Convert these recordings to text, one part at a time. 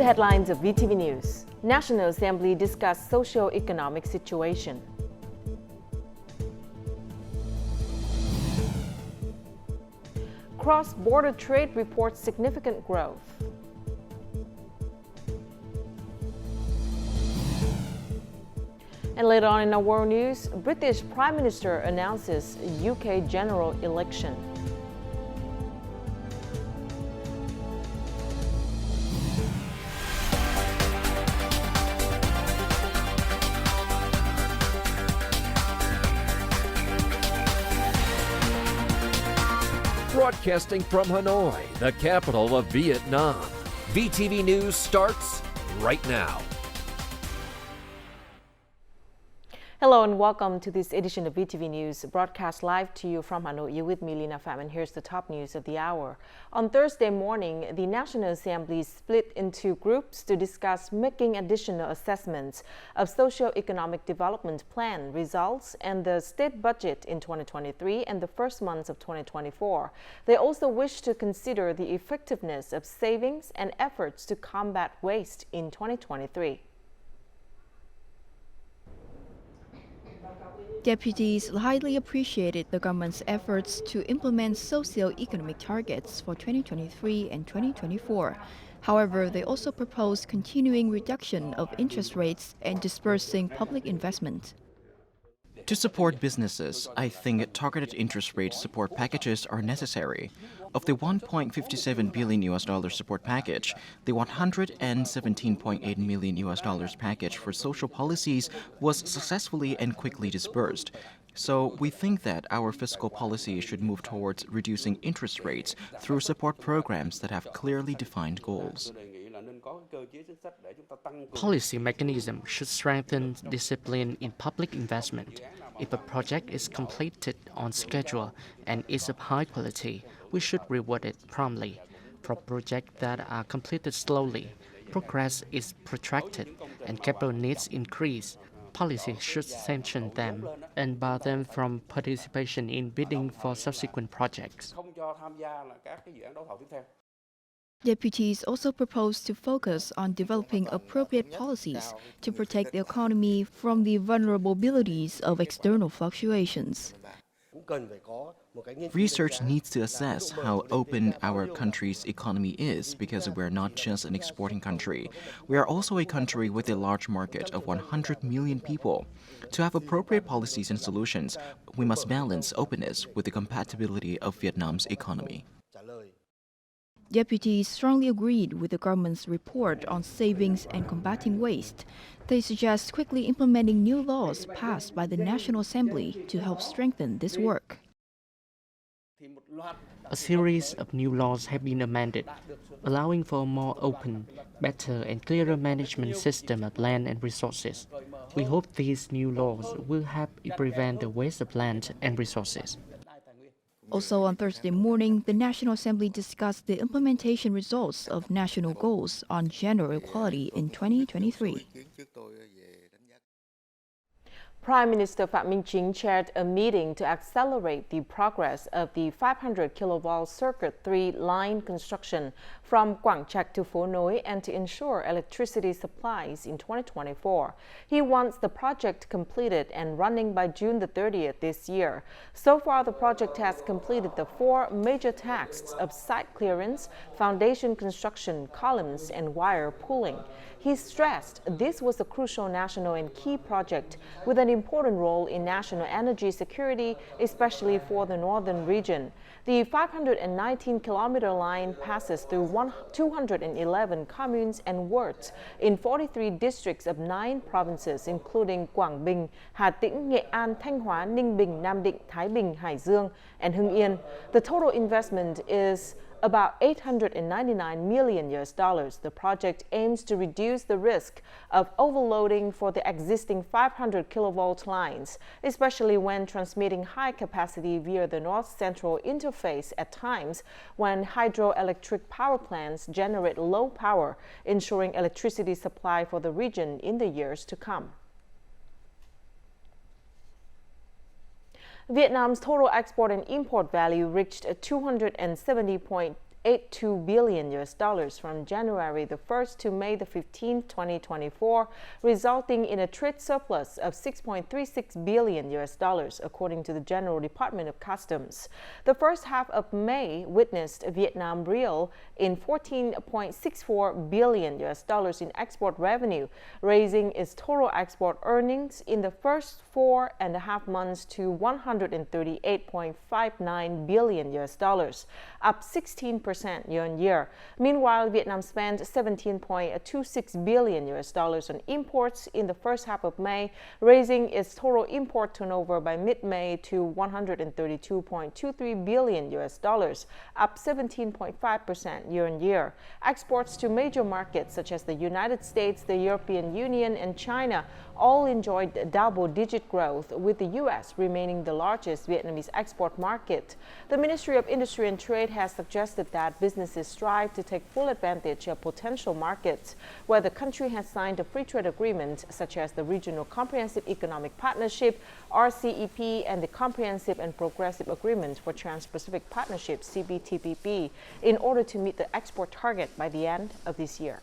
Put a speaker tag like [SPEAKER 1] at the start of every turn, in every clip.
[SPEAKER 1] the headlines of VTV News. National Assembly discussed socio-economic situation. Cross-border trade reports significant growth. And later on in our world news, British Prime Minister announces UK general election.
[SPEAKER 2] Broadcasting from Hanoi, the capital of Vietnam. VTV News starts right now.
[SPEAKER 1] Hello and welcome to this edition of VTV News, broadcast live to you from Hanoi. You're with me, Lina Pham, and here's the top news of the hour. On Thursday morning, the National Assembly split into groups to discuss making additional assessments of socio-economic development plan results and the state budget in 2023 and the first months of 2024. They also wish to consider the effectiveness of savings and efforts to combat waste in 2023.
[SPEAKER 3] Deputies highly appreciated the government's efforts to implement socio-economic targets for 2023 and 2024. However, they also proposed continuing reduction of interest rates and dispersing public investment.
[SPEAKER 4] To support businesses, I think targeted interest rate support packages are necessary. Of the $1.57 billion support package, the $117.8 million package for social policies was successfully and quickly disbursed. So we think that our fiscal policy should move towards reducing interest rates through support programs that have clearly defined goals.
[SPEAKER 5] Policy mechanism should strengthen discipline in public investment. If a project is completed on schedule and is of high quality, we should reward it promptly. For projects that are completed slowly, progress is protracted and capital needs increase. Policy should sanction them and bar them from participation in bidding for subsequent projects.
[SPEAKER 3] Deputies also proposed to focus on developing appropriate policies to protect the economy from the vulnerabilities of external fluctuations.
[SPEAKER 4] Research needs to assess how open our country's economy is because we're not just an exporting country. We are also a country with a large market of 100 million people. To have appropriate policies and solutions, we must balance openness with the compatibility of Vietnam's economy.
[SPEAKER 3] Deputies strongly agreed with the government's report on savings and combating waste. They suggest quickly implementing new laws passed by the National Assembly to help strengthen this work.
[SPEAKER 5] A series of new laws have been amended, allowing for a more open, better and clearer management system of land and resources. We hope these new laws will help prevent the waste of land and resources.
[SPEAKER 3] Also on Thursday morning, the National Assembly discussed the implementation results of national goals on gender equality in 2023.
[SPEAKER 1] Prime Minister Phạm Minh Chính chaired a meeting to accelerate the progress of the 500 kilovolt Circuit 3 line construction from Quảng Trạch to Phố Nối and to ensure electricity supplies in 2024. He wants the project completed and running by June the 30th this year. So far, the project has completed the 4 major tasks of site clearance, foundation construction, columns, and wire pulling. He stressed this was a crucial national and key project with an important role in national energy security, especially for the northern region. The 519-kilometer line passes through 211 communes and wards in 43 districts of 9 provinces, including Quảng Bình, Hà Tĩnh, Nghệ An, Thanh Hóa, Ninh Bình, Nam Định, Thái Bình, Hải Dương, and Hưng Yên. The total investment is about $899 million. The project aims to reduce the risk of overloading for the existing 500 kilovolt lines, especially when transmitting high capacity via the north-central interface at times when hydroelectric power plants generate low power, ensuring electricity supply for the region in the years to come. Vietnam's total export and import value reached 270.8 $2.82 billion from January the 1st to May the 15th, 2024, resulting in a trade surplus of $6.36 billion, according to the General Department of Customs. The first half of May witnessed Vietnam reel in $14.64 billion in export revenue, raising its total export earnings in the first 4.5 months to $138.59 billion, up 16% year-on-year. Meanwhile, Vietnam spent $17.26 billion on imports in the first half of May, raising its total import turnover by mid-May to $132.23 billion, up 17.5% year-on-year. Exports to major markets such as the United States, the European Union, and China all enjoyed double-digit growth, with the U.S. remaining the largest Vietnamese export market. The Ministry of Industry and Trade has suggested that businesses strive to take full advantage of potential markets where the country has signed a free trade agreement, such as the Regional Comprehensive Economic Partnership, RCEP, and the Comprehensive and Progressive Agreement for Trans-Pacific Partnership, CPTPP, in order to meet the export target by the end of this year.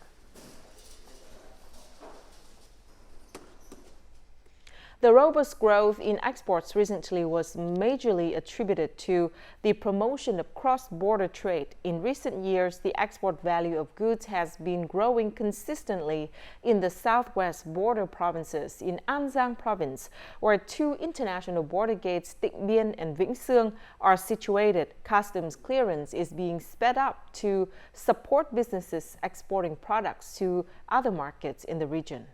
[SPEAKER 1] The robust growth in exports recently was majorly attributed to the promotion of cross-border trade. In recent years, the export value of goods has been growing consistently in the southwest border provinces. In An Giang province, where two international border gates, Tịnh Biên and Vĩnh Sương, are situated, customs clearance is being sped up to support businesses exporting products to other markets in the region.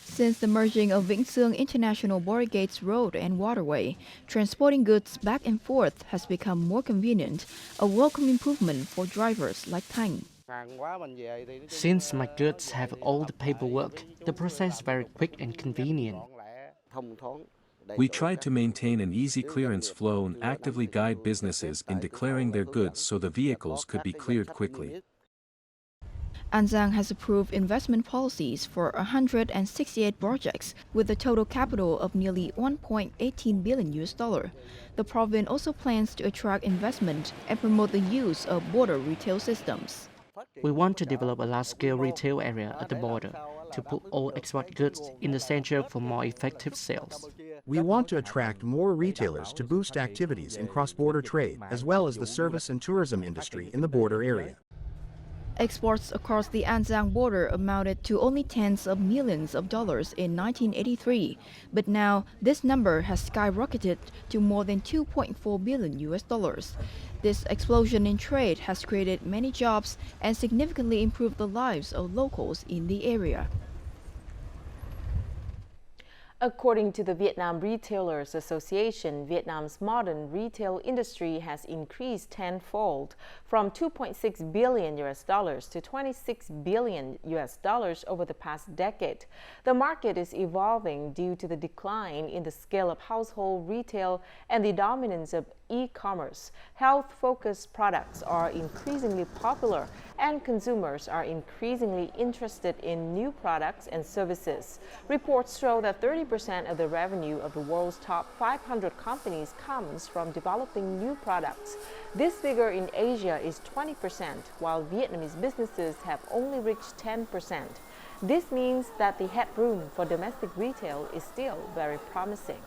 [SPEAKER 3] Since the merging of Vĩnh Sương International Border Gates Road and Waterway, transporting goods back and forth has become more convenient, a welcome improvement for drivers like Thanh.
[SPEAKER 5] Since my goods have all the paperwork, the process is very quick and convenient.
[SPEAKER 6] We tried to maintain an easy clearance flow and actively guide businesses in declaring their goods so the vehicles could be cleared quickly.
[SPEAKER 3] An Giang has approved investment policies for 168 projects with a total capital of nearly $1.18 billion. The province also plans to attract investment and promote the use of border retail systems.
[SPEAKER 5] We want to develop a large-scale retail area at the border to put all export goods in the center for more effective sales.
[SPEAKER 7] We want to attract more retailers to boost activities in cross-border trade, as well as the service and tourism industry in the border area.
[SPEAKER 3] Exports across the An Giang border amounted to only tens of millions of dollars in 1983, but now this number has skyrocketed to more than $2.4 billion. This explosion in trade has created many jobs and significantly improved the lives of locals in the area.
[SPEAKER 1] According to the Vietnam Retailers Association, Vietnam's modern retail industry has increased tenfold, from $2.6 billion to $26 billion over the past decade. The market is evolving due to the decline in the scale of household retail and the dominance of e-commerce. Health-focused products are increasingly popular, and consumers are increasingly interested in new products and services. Reports show that 30% of the revenue of the world's top 500 companies comes from developing new products. This figure in Asia is 20%, while Vietnamese businesses have only reached 10%. This means that the headroom for domestic retail is still very promising.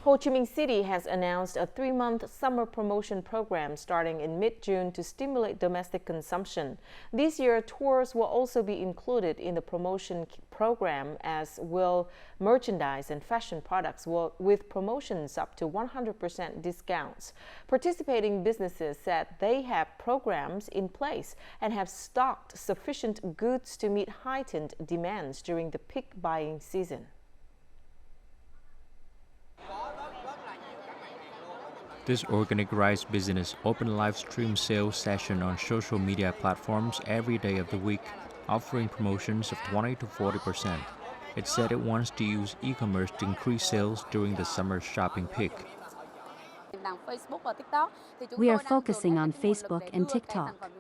[SPEAKER 1] Ho Chi Minh City has announced a 3-month summer promotion program starting in mid-June to stimulate domestic consumption. This year, tours will also be included in the promotion program, as will merchandise and fashion products with promotions up to 100% discounts. Participating businesses said they have programs in place and have stocked sufficient goods to meet heightened demands during the peak buying season.
[SPEAKER 8] This organic rice business opened live stream sales session on social media platforms every day of the week, offering promotions of 20 to 40%. It said it wants to use e-commerce to increase sales during the summer shopping peak.
[SPEAKER 9] We are focusing on Facebook and TikTok.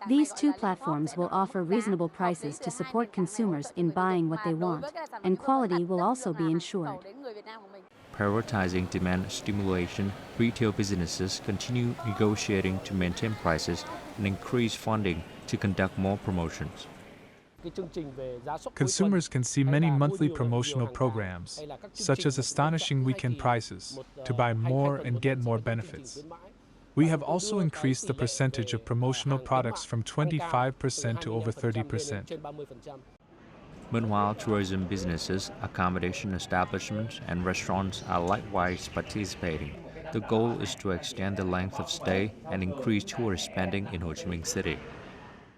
[SPEAKER 9] These two platforms will offer reasonable prices to support consumers in buying what they want, and quality will also be ensured.
[SPEAKER 8] Prioritizing demand stimulation, retail businesses continue negotiating to maintain prices and increase funding to conduct more promotions.
[SPEAKER 10] Consumers can see many monthly promotional programs, such as astonishing weekend prices, to buy more and get more benefits. We have also increased the percentage of promotional products from 25% to over 30%.
[SPEAKER 8] Meanwhile, tourism businesses, accommodation establishments, and restaurants are likewise participating. The goal is to extend the length of stay and increase tourist spending in Ho Chi Minh City.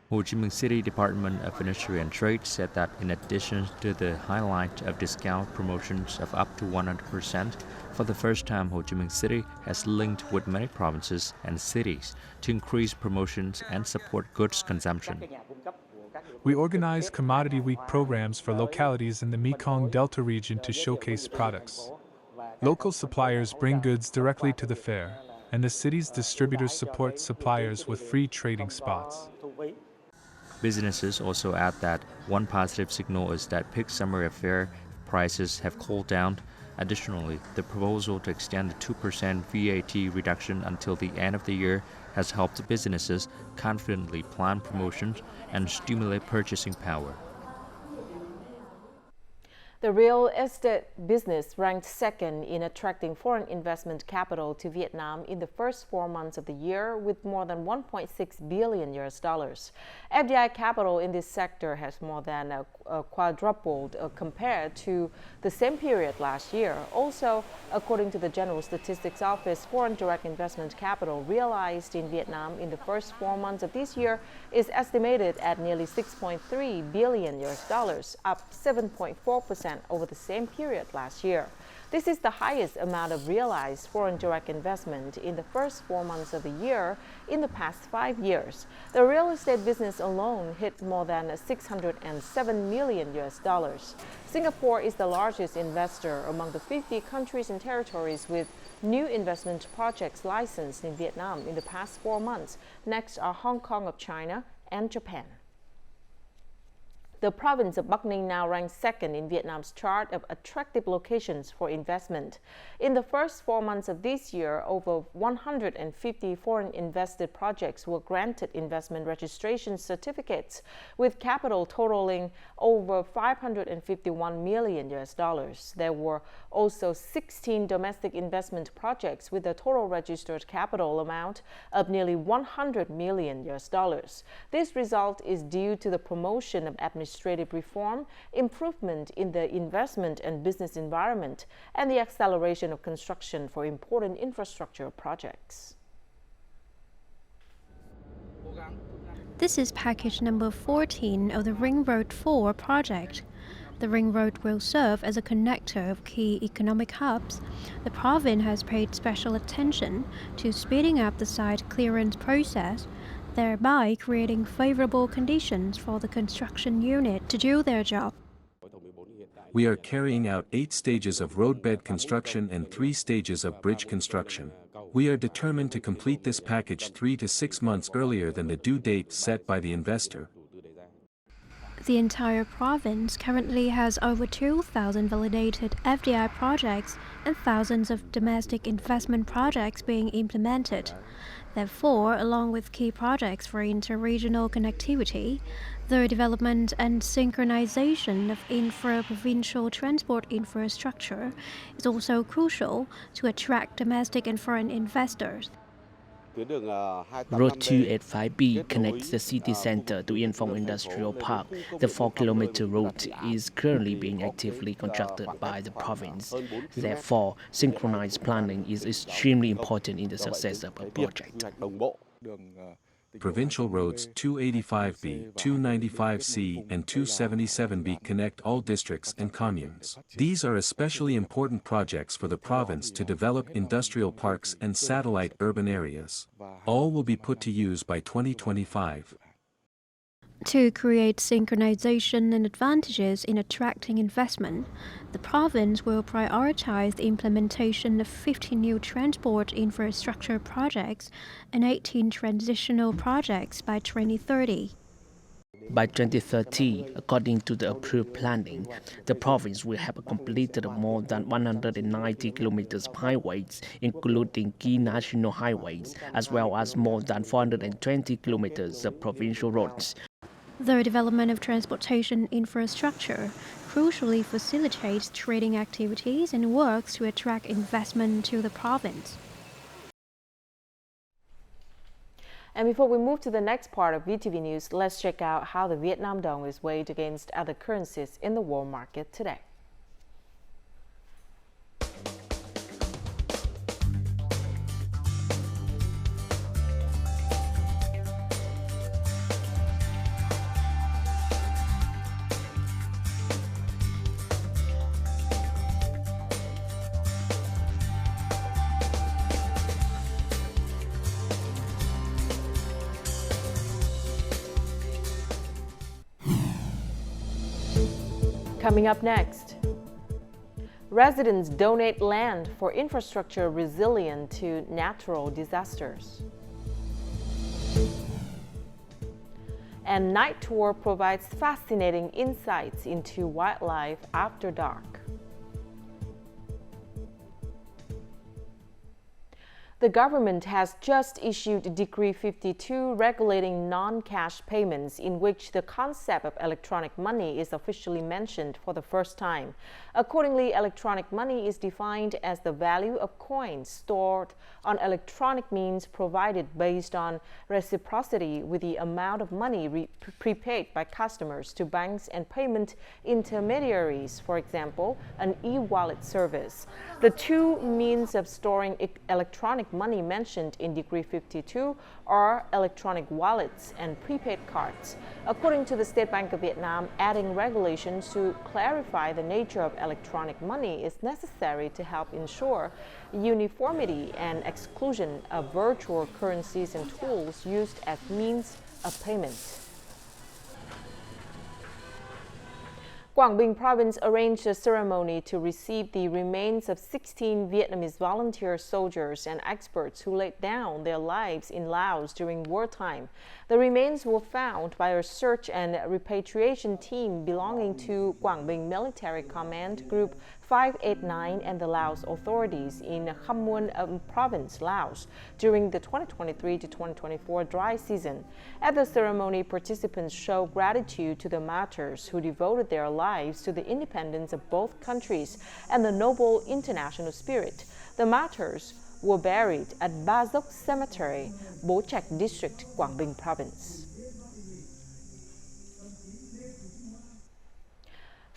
[SPEAKER 8] Ho Chi Minh City Department of Industry and Trade said that in addition to the highlight of discount promotions of up to 100%, for the first time Ho Chi Minh City has linked with many provinces and cities to increase promotions and support goods consumption.
[SPEAKER 10] We organize Commodity Week programs for localities in the Mekong Delta region to showcase products. Local suppliers bring goods directly to the fair, and the city's distributors support suppliers with free trading spots.
[SPEAKER 8] Businesses also add that one positive signal is that peak summer fair prices have cooled down. Additionally, the proposal to extend the 2% VAT reduction until the end of the year has helped businesses confidently plan promotions and stimulate purchasing power.
[SPEAKER 1] The real estate business ranked second in attracting foreign investment capital to Vietnam in the first 4 months of the year with more than $1.6 billion. FDI capital in this sector has more than quadrupled compared to the same period last year. Also, according to the General Statistics Office, foreign direct investment capital realized in Vietnam in the first 4 months of this year is estimated at nearly $6.3 billion, up 7.4% over the same period last year. This is the highest amount of realized foreign direct investment in the first 4 months of the year in the past 5 years. The real estate business alone hit more than $607 million. Singapore is the largest investor among the 50 countries and territories with new investment projects licensed in Vietnam in the past 4 months. Next are Hong Kong of China and Japan. The province of Bắc Ninh now ranks second in Vietnam's chart of attractive locations for investment. In the first 4 months of this year, over 150 foreign invested projects were granted investment registration certificates, with capital totaling over $551 million. There were also 16 domestic investment projects with a total registered capital amount of nearly $100 million. This result is due to the promotion of administrative reform, improvement in the investment and business environment, and the acceleration of construction for important infrastructure projects.
[SPEAKER 11] This is package number 14 of the Ring Road 4 project. The Ring Road will serve as a connector of key economic hubs. The province has paid special attention to speeding up the site clearance process, thereby creating favorable conditions for the construction unit to do their job.
[SPEAKER 6] We are carrying out 8 stages of roadbed construction and 3 stages of bridge construction. We are determined to complete this package 3 to 6 months earlier than the due date set by the investor.
[SPEAKER 11] The entire province currently has over 2,000 validated FDI projects and thousands of domestic investment projects being implemented. Therefore, along with key projects for inter-regional connectivity, the development and synchronization of intra-provincial transport infrastructure is also crucial to attract domestic and foreign investors.
[SPEAKER 12] Road 285B connects the city center to Yên Phong Industrial Park. The 4-kilometer route is currently being actively constructed by the province. Therefore, synchronized planning is extremely important in the success of a project.
[SPEAKER 6] Provincial roads 285B, 295C, and 277B connect all districts and communes. These are especially important projects for the province to develop industrial parks and satellite urban areas. All will be put to use by 2025.
[SPEAKER 11] To create synchronization and advantages in attracting investment, the province will prioritize the implementation of 15 new transport infrastructure projects and 18 transitional projects by 2030.
[SPEAKER 12] By 2030, according to the approved planning, the province will have completed more than 190 kilometers of highways, including key national highways, as well as more than 420 kilometers of provincial roads.
[SPEAKER 11] The development of transportation infrastructure crucially facilitates trading activities and works to attract investment to the province.
[SPEAKER 1] And before we move to the next part of VTV News, let's check out how the Vietnam dong is weighed against other currencies in the world market today. Coming up next, residents donate land for infrastructure resilient to natural disasters. And Night Tour provides fascinating insights into wildlife after dark. The government has just issued Decree 52 regulating non-cash payments, in which the concept of electronic money is officially mentioned for the first time. Accordingly, electronic money is defined as the value of coins stored on electronic means provided based on reciprocity with the amount of money prepaid by customers to banks and payment intermediaries, for example, an e-wallet service. The two means of storing electronic money mentioned in Decree 52 are electronic wallets and prepaid cards. According to the State Bank of Vietnam, adding regulations to clarify the nature of electronic money is necessary to help ensure uniformity and exclusion of virtual currencies and tools used as means of payment. Quảng Bình Province arranged a ceremony to receive the remains of 16 Vietnamese volunteer soldiers and experts who laid down their lives in Laos during wartime. The remains were found by a search and repatriation team belonging to Quảng Bình Military Command Group 589 and the Laos authorities in Kham Muôn Province, Laos, during the 2023 to 2024 dry season. At the ceremony, participants showed gratitude to the martyrs who devoted their lives to the independence of both countries and the noble international spirit. The martyrs were buried at Ba Dốc Cemetery, Bố Trạch District, Quảng Bình Province.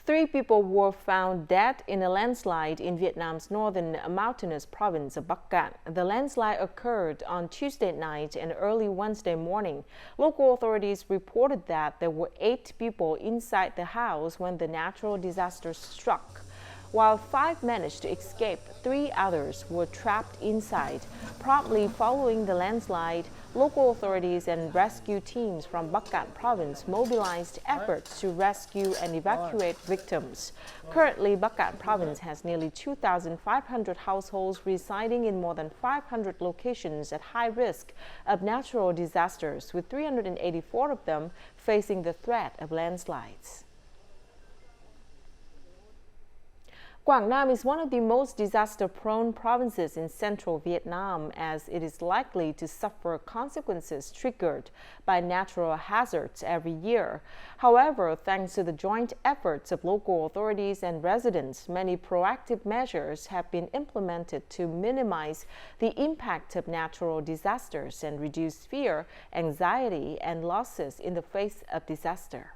[SPEAKER 1] 3 people were found dead in a landslide in Vietnam's northern mountainous province of Bắc Cạn. The landslide occurred on Tuesday night and early Wednesday morning. Local authorities reported that there were 8 people inside the house when the natural disaster struck. While 5 managed to escape, 3 others were trapped inside. Promptly following the landslide, local authorities and rescue teams from Bắc Cạn Province mobilized efforts to rescue and evacuate victims. Currently, Bắc Cạn Province has nearly 2,500 households residing in more than 500 locations at high risk of natural disasters, with 384 of them facing the threat of landslides. Quảng Nam is one of the most disaster-prone provinces in central Vietnam, as it is likely to suffer consequences triggered by natural hazards every year. However, thanks to the joint efforts of local authorities and residents, many proactive measures have been implemented to minimize the impact of natural disasters and reduce fear, anxiety, and losses in the face of disaster.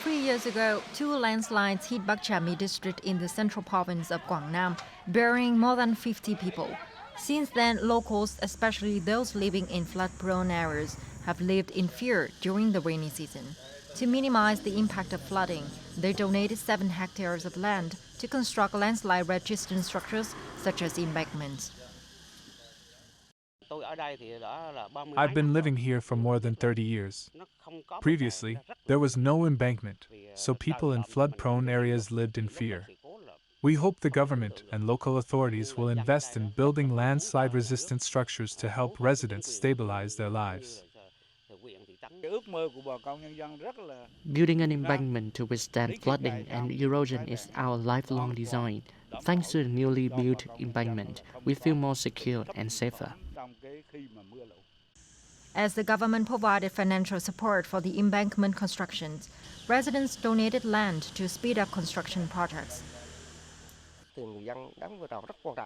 [SPEAKER 13] 3 years ago, 2 landslides hit Bắc Trà My district in the central province of Quảng Nam, burying more than 50 people. Since then, locals, especially those living in flood-prone areas, have lived in fear during the rainy season. To minimize the impact of flooding, they donated 7 hectares of land to construct landslide-resistant structures such as embankments.
[SPEAKER 10] I've been living here for more than 30 years. Previously, there was no embankment, so people in flood-prone areas lived in fear. We hope the government and local authorities will invest in building landslide-resistant structures to help residents stabilize their lives.
[SPEAKER 5] Building an embankment to withstand flooding and erosion is our lifelong design. Thanks to the newly built embankment, we feel more secure and safer.
[SPEAKER 13] As the government provided financial support for the embankment constructions, residents donated land to speed up construction projects.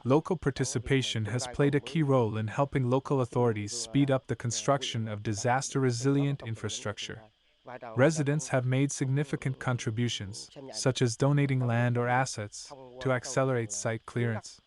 [SPEAKER 10] Local participation has played a key role in helping local authorities speed up the construction of disaster-resilient infrastructure. Residents have made significant contributions, such as donating land or assets, to accelerate site clearance.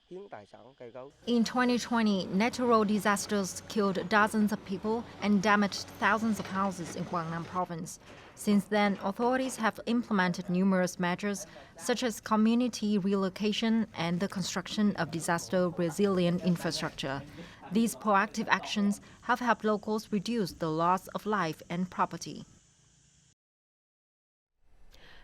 [SPEAKER 13] In 2020, natural disasters killed dozens of people and damaged thousands of houses in Guangdong province. Since then, authorities have implemented numerous measures, such as community relocation and the construction of disaster-resilient infrastructure. These proactive actions have helped locals reduce the loss of life and property.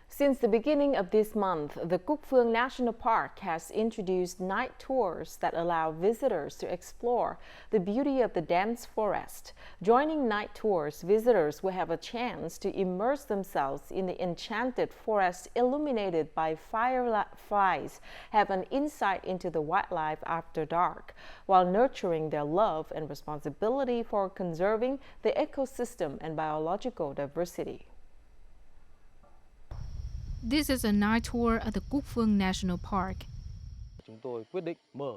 [SPEAKER 1] Since the beginning of this month, the Cúc National Park has introduced night tours that allow visitors to explore the beauty of the dense forest. Joining night tours, visitors will have a chance to immerse themselves in the enchanted forest illuminated by fireflies, have an insight into the wildlife after dark, while nurturing their love and responsibility for conserving the ecosystem and biological diversity.
[SPEAKER 14] This is a night tour at the Cúc National Park.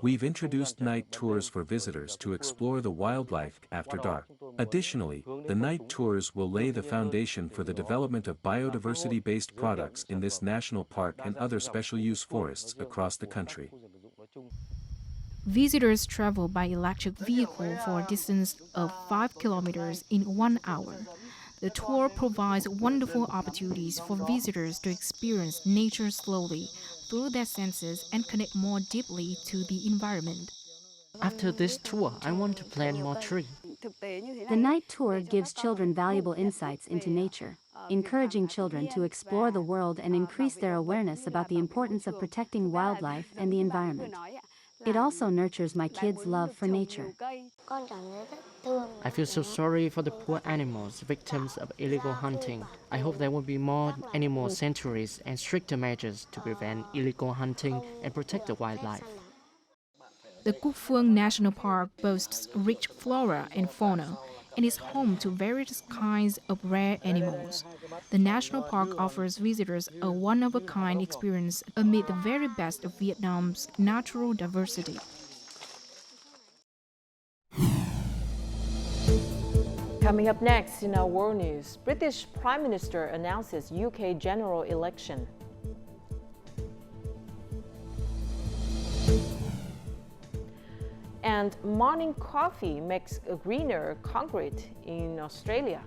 [SPEAKER 6] We've introduced night tours for visitors to explore the wildlife after dark. Additionally, the night tours will lay the foundation for the development of biodiversity-based products in this national park and other special-use forests across the country.
[SPEAKER 14] Visitors travel by electric vehicle for a distance of 5 kilometers in 1 hour. The tour provides wonderful opportunities for visitors to experience nature slowly through their senses and connect more deeply to the environment.
[SPEAKER 5] After this tour, I want to plant more trees.
[SPEAKER 9] The night tour gives children valuable insights into nature, encouraging children to explore the world and increase their awareness about the importance of protecting wildlife and the environment. It also nurtures my kids' love for nature.
[SPEAKER 5] I feel so sorry for the poor animals, victims of illegal hunting. I hope there will be more animal sanctuaries and stricter measures to prevent illegal hunting and protect the wildlife.
[SPEAKER 14] The Cúc National Park boasts rich flora and fauna and is home to various kinds of rare animals. The national park offers visitors a one-of-a-kind experience amid the very best of Vietnam's natural diversity.
[SPEAKER 1] Coming up next in our world news, British Prime Minister announces UK general election. And morning coffee makes a greener concrete in Australia.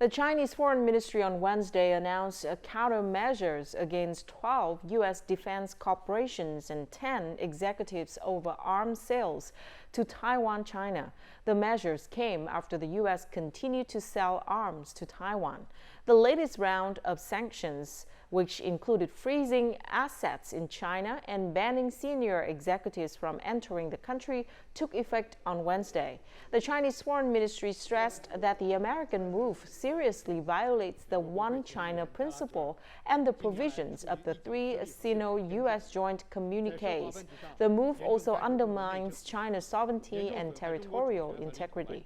[SPEAKER 1] The Chinese Foreign Ministry on Wednesday announced countermeasures against 12 U.S. defense corporations and 10 executives over arms sales to Taiwan, China. The measures came after the U.S. continued to sell arms to Taiwan. The latest round of sanctions, which included freezing assets in China and banning senior executives from entering the country, took effect on Wednesday. The Chinese Foreign Ministry stressed that the American move seriously violates the One China principle and the provisions of the 3 Sino-U.S. joint communiques. The move also undermines China's sovereignty and territorial integrity.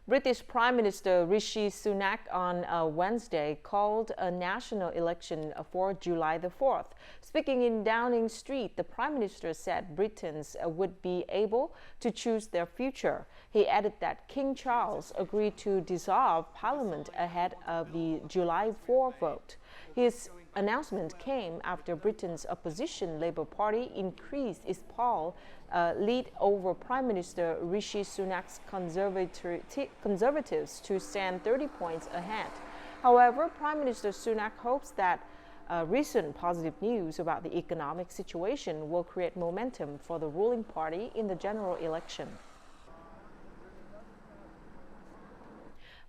[SPEAKER 1] British Prime Minister Rishi Sunak on Wednesday called a national election for July the 4th. Speaking in Downing Street, the Prime Minister said Britons would be able to choose their future. He added that King Charles agreed to dissolve Parliament ahead of the July 4 vote. His announcement came after Britain's opposition Labour Party increased its poll lead over Prime Minister Rishi Sunak's Conservatives to stand 30 points ahead. However, Prime Minister Sunak hopes that recent positive news about the economic situation will create momentum for the ruling party in the general election.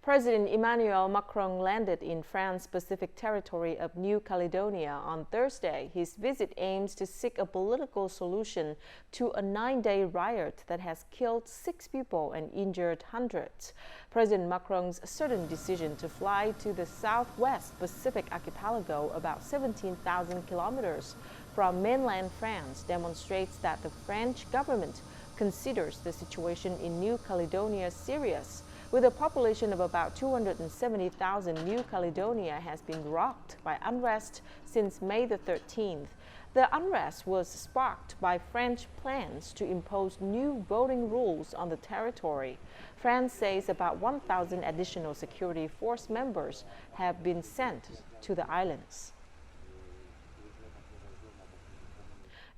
[SPEAKER 1] President Emmanuel Macron landed in France's Pacific territory of New Caledonia on Thursday. His visit aims to seek a political solution to a 9-day riot that has killed 6 people and injured hundreds. President Macron's sudden decision to fly to the southwest Pacific archipelago, about 17,000 kilometers from mainland France, demonstrates that the French government considers the situation in New Caledonia serious. With a population of about 270,000, New Caledonia has been rocked by unrest since May the 13th. The unrest was sparked by French plans to impose new voting rules on the territory. France says about 1,000 additional security force members have been sent to the islands.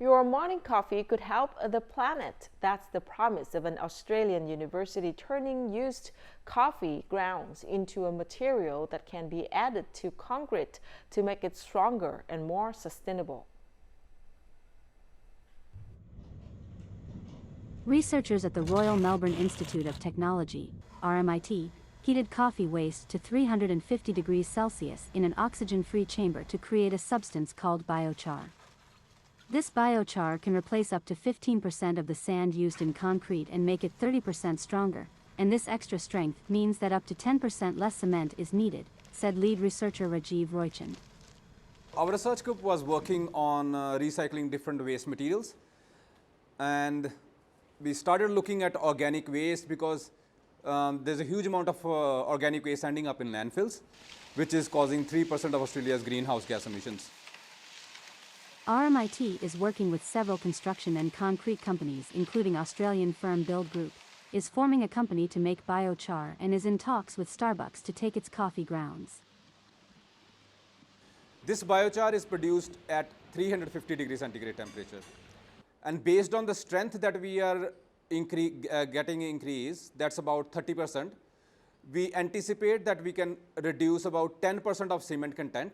[SPEAKER 1] Your morning coffee could help the planet. That's the promise of an Australian university turning used coffee grounds into a material that can be added to concrete to make it stronger and more sustainable.
[SPEAKER 9] Researchers at the Royal Melbourne Institute of Technology, RMIT, heated coffee waste to 350 degrees Celsius in an oxygen-free chamber to create a substance called biochar. This biochar can replace up to 15% of the sand used in concrete and make it 30% stronger, and this extra strength means that up to 10% less cement is needed, said lead researcher Rajiv Roychand.
[SPEAKER 15] Our research group was working on recycling different waste materials, and we started looking at organic waste because there's a huge amount of organic waste ending up in landfills, which is causing 3% of Australia's greenhouse gas emissions.
[SPEAKER 9] RMIT is working with several construction and concrete companies, including Australian firm Build Group, is forming a company to make biochar, and is in talks with Starbucks to take its coffee grounds.
[SPEAKER 15] This biochar is produced at 350 degrees centigrade temperature. And based on the strength that we are getting increase, that's about 30%, we anticipate that we can reduce about 10% of cement content.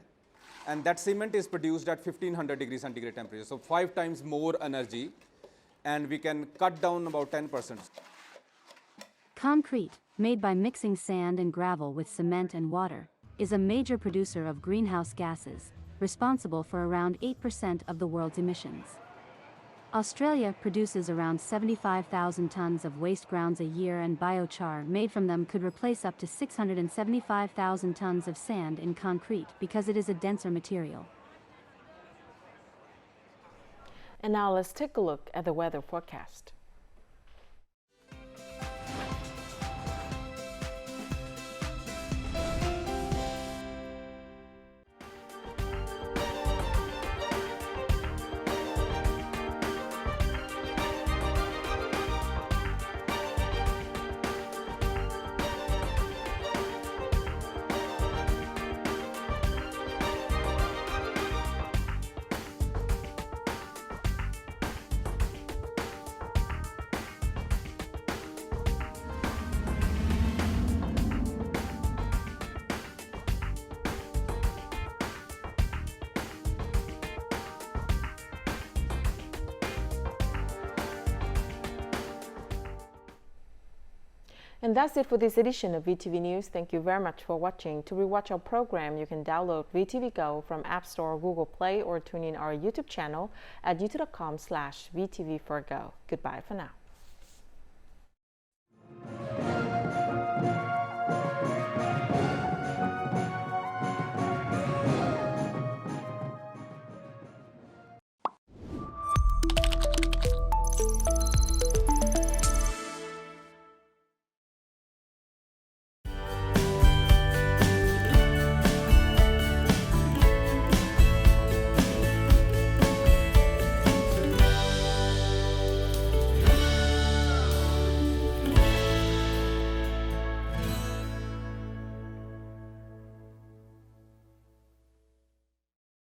[SPEAKER 15] And that cement is produced at 1500 degrees centigrade temperature, so 5 times more energy, and we can cut down about 10%.
[SPEAKER 9] Concrete, made by mixing sand and gravel with cement and water, is a major producer of greenhouse gases, responsible for around 8% of the world's emissions. Australia produces around 75,000 tons of waste grounds a year, and biochar made from them could replace up to 675,000 tons of sand in concrete because it is a denser material.
[SPEAKER 1] And now let's take a look at the weather forecast. And that's it for this edition of VTV News. Thank you very much for watching. To rewatch our program, you can download VTVgo from App Store or Google Play, or tune in our YouTube channel at youtube.com/VTV4Go. Goodbye for now.